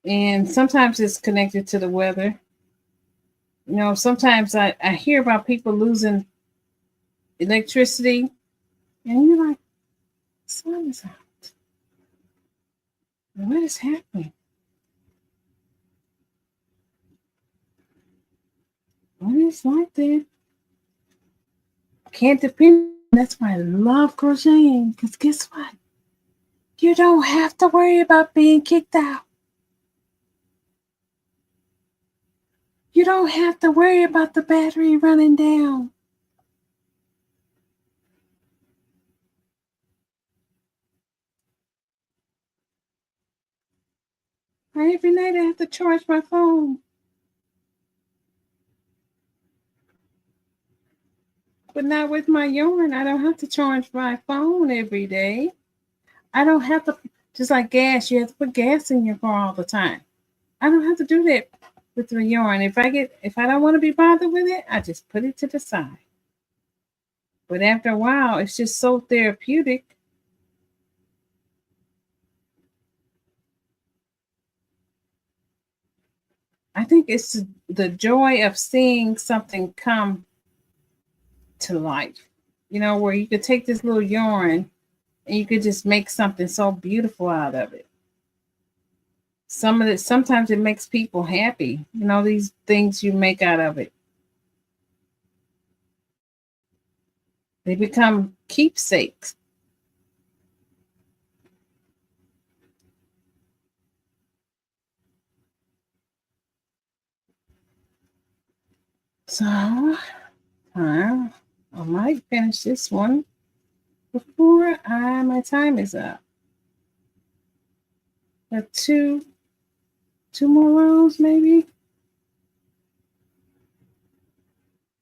And sometimes it's connected to the weather. You know, sometimes I hear about people losing electricity, and you're like, the sun is out. What is happening? What is like that? Can't depend. That's why I love crocheting. Because guess what? You don't have to worry about being kicked out. You don't have to worry about the battery running down. Every night I have to charge my phone. But not with my yarn. I don't have to charge my phone every day. I don't have to, just like gas, you have to put gas in your car all the time. I don't have to do that with the yarn. If I don't want to be bothered with it, I just put it to the side. But after a while, it's just so therapeutic. I think it's the joy of seeing something come to life. You know, where you could take this little yarn and you could just make something so beautiful out of it. Sometimes it makes people happy. You know, these things you make out of it. They become keepsakes. So, I might finish this one before my time is up. Got two more rows, maybe.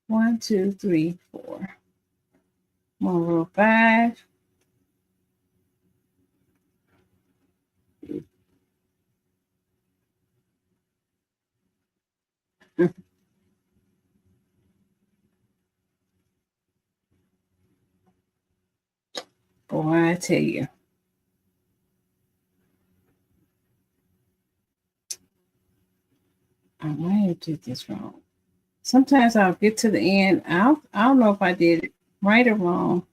1, 2, 3, 4. More row 5. Boy, I tell you. I might have did this wrong. Sometimes I'll get to the end. I don't know if I did it right or wrong.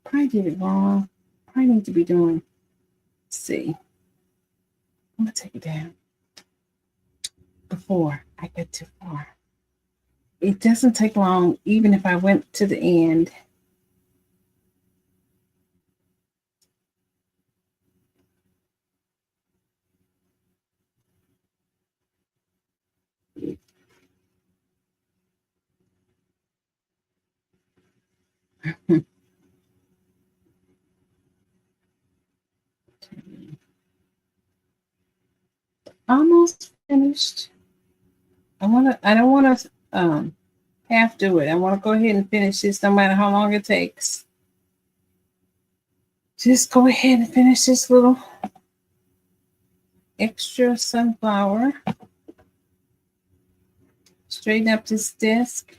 Probably did it wrong. Probably need to be doing. Let's see. I'm gonna take it down before I get too far. It doesn't take long, even if I went to the end. Almost finished. I don't wanna half do it. I want to go ahead and finish this no matter how long it takes. Just go ahead and finish this little extra sunflower. Straighten up this desk.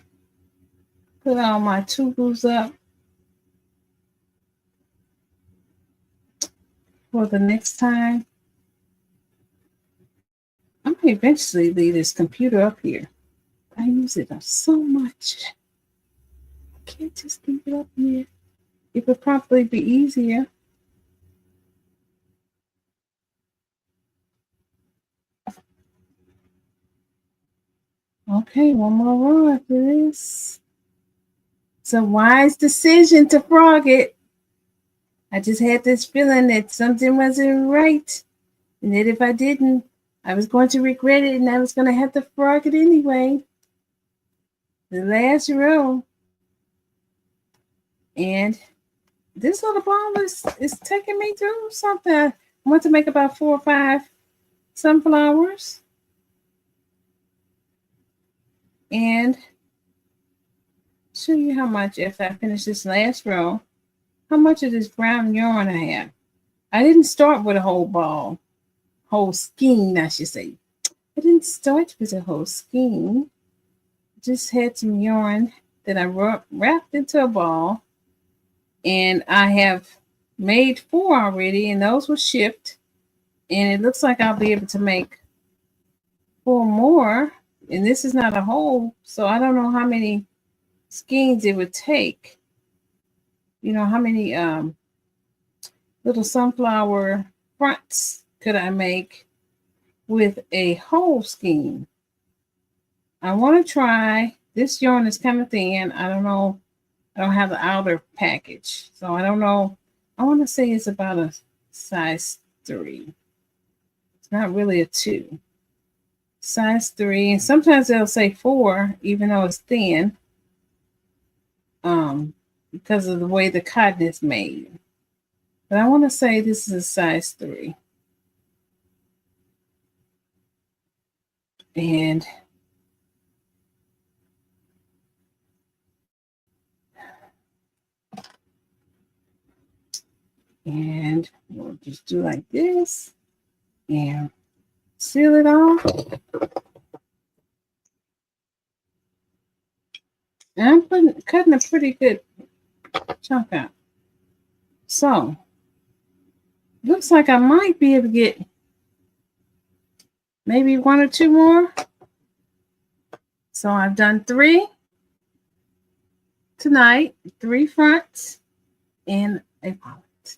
Put all my tubers up for the next time. I'm going to eventually leave this computer up here. I use it so much. I can't just leave it up here. It would probably be easier. Okay, one more row after this. It's a wise decision to frog it. I just had this feeling that something wasn't right. And that if I didn't, I was going to regret it and I was going to have to frog it anyway. The last row. And this little ball is taking me through something. I want to make about 4 or 5 sunflowers. And show you how much, after I finish this last row, how much of this brown yarn I have. I didn't start with a whole ball, whole skein, I should say. I didn't start with a whole skein. Just had some yarn that I wrapped into a ball. And I have made 4 already, and those were shipped. And it looks like I'll be able to make 4 more. And this is not a whole, so I don't know how many skeins it would take. You know, how many little sunflower fronts could I make with a whole skein? I want to try. This yarn is kind of thin. I don't know. I don't have the outer package, so I don't know. I want to say it's about a size 3. It's not really a 2. Size 3, and sometimes they'll say 4, even though it's thin, because of the way the cotton is made. But I want to say this is a size 3. And we'll just do like this. And seal it all. And I'm cutting a pretty good chunk out. So, looks like I might be able to get maybe 1 or 2 more. So I've done 3 tonight, 3 fronts and a palette.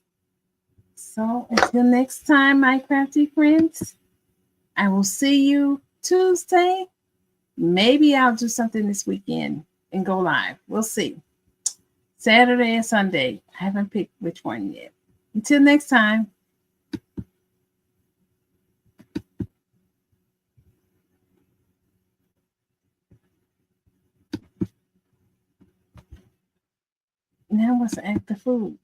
So until next time, my crafty friends, I will see you Tuesday. Maybe I'll do something this weekend and go live. We'll see. Saturday and Sunday. I haven't picked which one yet. Until next time. Now let's add the food.